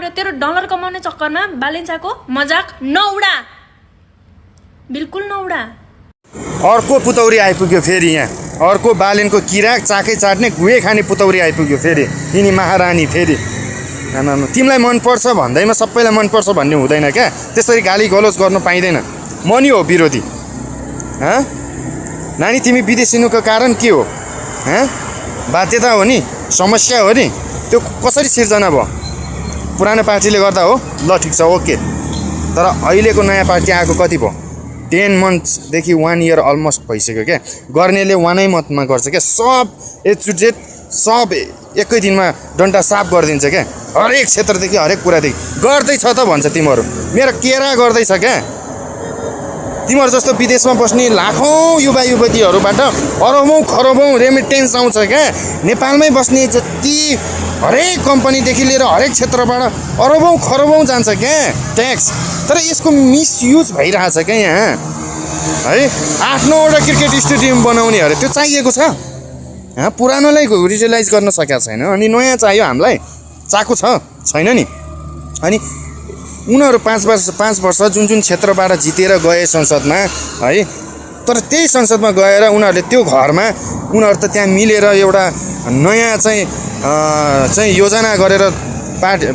गरेर तेरो डलर कमाउने चक्करमा बालिन्चाको मजाक नउडा, बिल्कुल नउडा। अर्को पुतौरी आइपुग्यो फेरि यहाँ, अर्को बालेनको किरा चाकै चाट्ने गुहे खाने पुतौरी आइपुग्यो फेरि, यिनी महारानी फेरि। तिमीलाई मनपर्छ भन्दैमा सबैलाई मनपर्छ भन्ने हुँदैन क्या, त्यसरी गाली गलोज गर्नु पाइँदैन। म नि हो विरोधी। नानी तिमी विदेशिनुको कारण के हो? बाध्यता हो नि, समस्या हो नि, त्यो कसरी सिर्जना भयो? पुरानो पार्टीले गर्दा हो? ल ठिक छ, ओके। तर अहिलेको नयाँ पार्टी आएको कति भयो? 10 मन्थ्सदेखि 1 इयर अलमोस्ट भइसक्यो क्या। गर्नेले 1 मन्थमा गर्छ क्या, सब ए टु जेड सब एकै दिनमा डन्टा साफ गरिदिन्छ क्या। हरेक क्षेत्रदेखि हरेक कुरादेखि गर्दैछ त भन्छ तिमीहरू, मेरो केरा गर्दैछ क्या। तिमीहरू जस्तो विदेशमा बस्ने लाखौँ युवा युवतीहरूबाट अरबौँ खरबौँ रेमिटेन्स आउँछ क्या। नेपालमै बस्ने जति हरेक कम्पनीदेखि लिएर हरेक क्षेत्रबाट अरबौँ खरबौँ जान्छ क्या ट्याक्स। तर यसको मिसयुज भइरहेछ क्या यहाँ है। 8-9वटा क्रिकेट स्टेडियम बनाउने अरे त्यो चाहिएको छ, पुरानोलाई रियलाइज गर्न सकेको छैन, अनि नयाँ चाहियो हामीलाई, चाएको छैन नि। अनि उनीहरू 5 वर्ष जुन क्षेत्रबाट जितेर गए संसदमा है, तर त्यही संसदमा गएर उनीहरूले त्यो घरमा उनीहरू त त्यहाँ मिलेर एउटा नयाँ चाहिँ योजना गरेर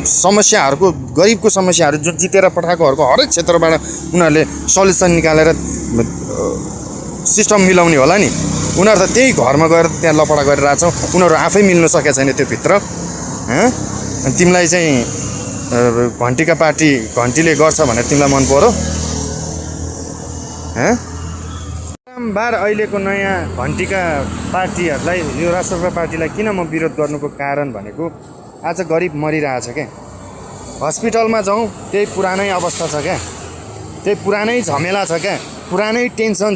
समस्याहरूको, गरिबको समस्याहरू जुन जितेर पठाएकोहरूको हरेक क्षेत्रबाट उनीहरूले सल्युसन निकालेर सिस्टम मिलाउने होला नि। उनीहरू त त्यही घरमा गएर त्यहाँ लपडा गरिरहेछौ, उनीहरू आफै मिल्नु सकेको छैन त्यो भित्र। अनि तिमीलाई चाहिँ घन्टीका पार्टी घन्टीले गर्छ भनेर तिमीलाई मन पर्यो? बार अहिलेको नयाँ घन्टीका पार्टीहरूलाई, यो राष्ट्रपति पार्टीलाई किन म विरोध गर्नुको कारण भनेको, आज गरिब मरिरहेछ क्या। हस्पिटलमा जाउँ त्यही पुरानै अवस्था छ क्या, त्यही पुरानै झमेला छ क्या, पुरानै टेन्सन